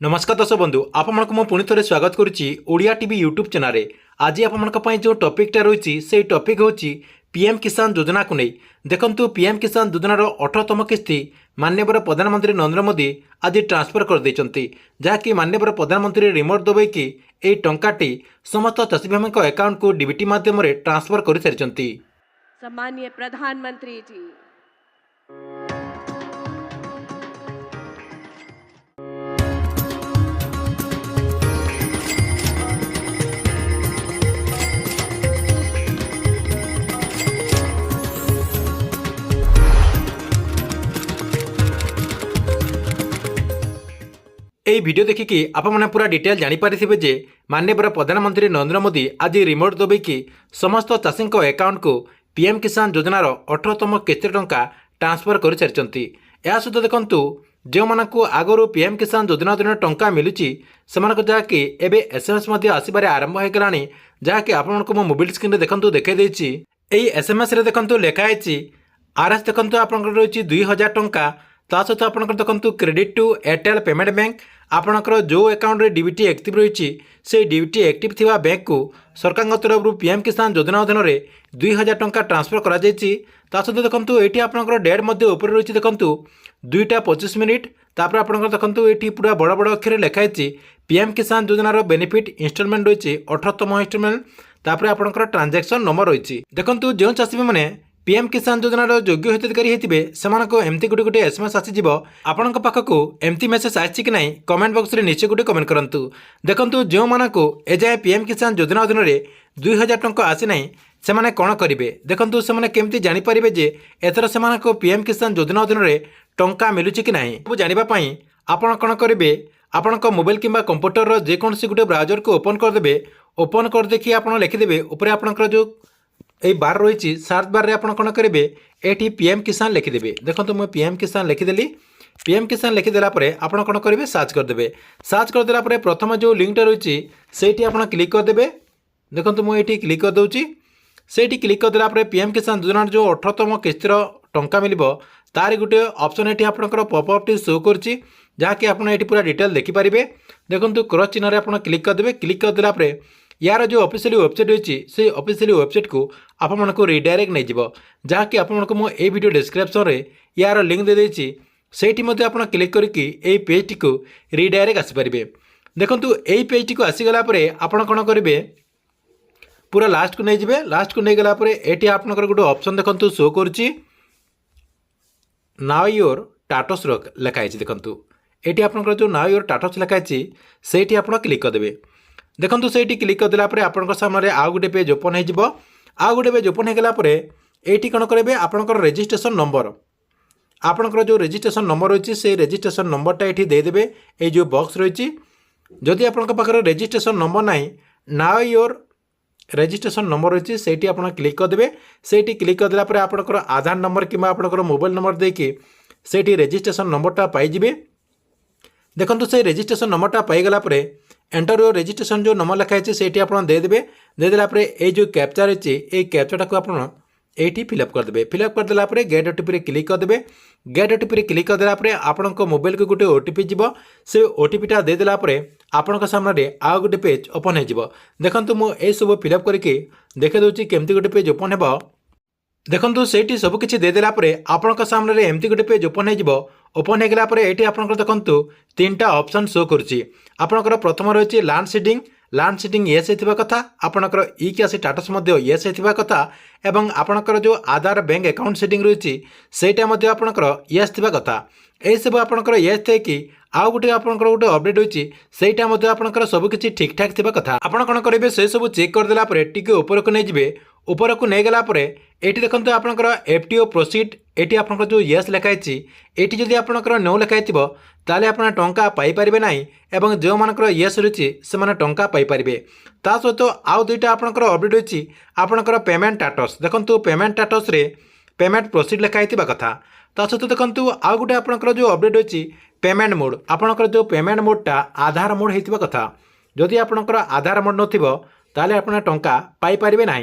नमस्कार दर्शक बंधु आपको मु पुणी थे स्वागत करुच्ची ओडिया टीवी यूट्यूब चैनल रे। आज आपंपाई जो टॉपिकटा रही से टॉपिक हूँ पीएम किसान योजना को नहीं। देखंतु पीएम किसान योजनार 18तम किस्ती माननीय प्रधानमंत्री नरेंद्र मोदी आज ट्रांसफर कर देइचंती, जहाँकि माननीय प्रधानमंत्री रिमोट दबाई यह टंकाटी समस्त चाषी भाई अकाउंट को डीबीटी माध्यम ट्रांसफर कर सारी। सम्मानीय प्रधानमंत्री जी, এই ভিডিও देखिकी आपने पूरा डिटेल जानीपारे जे माननीय प्रधानमंत्री नरेंद्र मोदी आज रिमोट दबाई समस्त चाषी अकाउंट को पीएम किसान योजनार 18तम किस्ती टंका ट्रांसफर कर सारी। यह सहित देखु जो मानू आगु पीएम किसान योजना दिन टंका मिलूँ से जहाँकि एवं एसएमएस आसबार आरंभ होगा, जहाँकि आपको मो मोबाइल स्क्रीन देखु देखी यही एसएमएस देखु लिखाई आरएस देखु आप रही 2000 टंका। ता सहित आप देखो credit to Airtel payment bank आपणकर जो अकाउंट रे डीबीटी एक्टिव रही से डीबीटी एक्टिव थिबा बैंक को सरकार तरफ पीएम किसान योजना अधीन में 2000 टंका ट्रांसफर करा जायछि। ता सहित देखो ये आपंकर डेट उपर रही देखो 2:25 तापर आपंकर देखो ये पूरा बड़ बड़ अक्षर लिखाई पीएम किसान योजनार बेनिफिट इंस्टॉलमेंट रही 18तम इंस्टॉलमेंट। तापर आपंकर ट्रांजैक्शन नंबर रही देखो जो चाषी मैंने पीएम किसान योजनार योग्य हिताधिकारी होते एमती गोटे गोटे एसएमएस आसीज आपण पाखक एमती मेसेज आसी कि ना कमेंट बॉक्स में निश्चय गोटे कमेंट करूँ। देखो जो मानक एजाए पीएम किसान योजना अधीन में 2000 टंका आसी ना से कौन करेंगे। देखो से केमती जानीपारे जे एथर से पीएम किसान योजना अधीन में टंका मिलूँ कि ना सब जानापी आपड़ कौन करेंगे आपण मोबाइल किंबा कंप्यूटर जेकोसी गोटे ब्राउजर को ओपन करदे। ओपन कर देखिए आप लिखिदेवे उपर आपंकर जो यही बार रही सर्च बार रे आपण कौन करेंगे ये पीएम किसान लिखिदेवे। देखो मुझे पीएम किसान लिखिदेली। पीएम किसान लिखिदेला आपण कौन करेंगे सर्च करदे। सर्च करदेला प्रथम जो लिंकटा रही से आप क्लिक करदे। देखो मुझे क्लिक कर दूँगी से क्लिक करदेला पीएम किसान योजना जो 18तम किस्तीर टंका मिल तार गोटे ऑप्शन ये आपंकर पॉपअप टी शो कर जहाँकि आप पूरा डिटेल देखिपारे। देखो क्रॉस चिन्ह आप क्लिक करदे। क्लिक करदेला यार जो ऑफिशियल वेबसाइट रही से ऑफिशियल वेबसाइट को आपको रिडायरेक्ट नहीं जीव, जहाँकि आपको मुझे वीडियो डिस्क्रिप्शन रे यार लिंक दे देछि सेठी मध्य आप क्लिक करके यही पेज टी को रिडायरेक्ट आसीपारे। देखो यही पेज टी को आसीगला आप कौन करेंगे पूरा लास्ट को नहीं जाए। लास्ट को नहीं गला ये आपंकर गोटे ऑप्शन देखो शो कर नाउ योर टाटस लिखाई। देखो ये आपंकर जो नाउ योर टाटस लिखाई से आप क्लिक करदे। देखो से क्लिक करदेला आपण सामने आउ गोटे पेज ओपन हो आउ गोटे पेज ओपन होगा ये कौन करेंगे आपंकर रजिस्ट्रेशन नंबर आपंकर जो रजिस्ट्रेशन नंबर रही से रजिस्ट्रेशन नंबरटा ये देदेवे ये जो बॉक्स रही। जदि आप रजिस्ट्रेशन नंबर ना नाउ योर रजिस्ट्रेशन नंबर रही से आप क्लिक करदे। से क्लिक करदेला आपंकर आधार नंबर कि आपंकर मोबाइल नंबर देके से रजिस्ट्रेशन नंबरटा पाइबे। देखो से रजिस्ट्रेशन नंबरटा पाईगला एंटर योर रजिस्ट्रेशन जो नंबर लिखाई से आप देदेवे। देदेला ये जो कैप्चा रही ये कैप्चाटा को आप ये फिलअप करदे। फिलअप करदेला गेट ओटीपी क्लिक करदे। गेट ओटीपी क्लिक करदेला आपण मोबाइल को गोटे ओटीपी जीव से ओटीपीटा देदेला आपण सामने आउ गोटे पेज ओपन हो। देखो मुझे सब फिलअप करके देखे दूसरी केमती गोटे पेज ओपन हो। देखो से सबकि देदेला आपण सामने एमती गोटे पेज ओपन हो। ओपन होगला ये आपंकर देखो 3टा ऑप्शन शो कर प्रथम रही land seeding. Land seeding yes होता कथा आपंकर ई कैश स्टाटस येस होता कथा एवं आपंकर जो आधार बैंक अकाउंट सीडिंग रही सेटा आपंकर येस थी कथा। यही सब आपंकर येस थे कि आउ गोटे आपंकर गोटे अपडेट रही सेटा आपंकर सबकि ठीक ठाक थी कथा। आपड़ कौन करेंगे से सब चेक करदेला टिके ऊपर को नहीं जाए। ऊपर को नहीं गला ये देखो आपंकर एफटीओ प्रोसीड ये आपंकर जो येस लिखाई ये जदि आपंकर नो लिखाई ताले आप टंका पाइपर ना एवं जो मानकर येस रही से टंका पाइपर। ता सहित आउ 2टा आपंकर अपडेट रही आपंकर पेमेंट स्टाटस। देखो पेमेंट स्टाटस रे पेमेंट प्रोसीड लिखाई कथा। ता सहित देखो आउ गोटे आपंकर जो अपडेट रही पेमेंट मोड आपंकर जो पेमेंट मोडटा आधार मोड होता कथा। जदि आपंकर आधार मोड नथिबो ताले आप टंका पाइपर ना।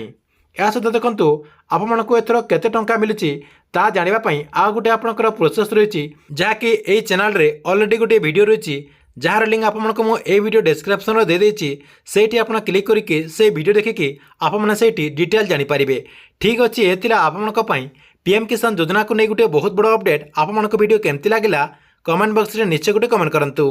या सहित देखो आपको एथर केते टंका मिलुची ता जानिबा पई आ गोटे आपनकर प्रोसेस रही जहाँकि यही चैनल रे ऑलरेडी गोटे वीडियो रही जार लिंक आपको मुझे वीडियो डिस्क्रिप्शन में दे देछि सेठी आपण क्लिक करके से वीडियो देखिकी आपने सेठी डिटेल जानीपारे। ठीक अच्छे ये आपंपाई पीएम किसान योजना को नहीं गोटे बहुत बड़ अपडेट। आपको वीडियो केमती लगे कमेंट बॉक्स में निश्चय गोटे कमेंट करूँ।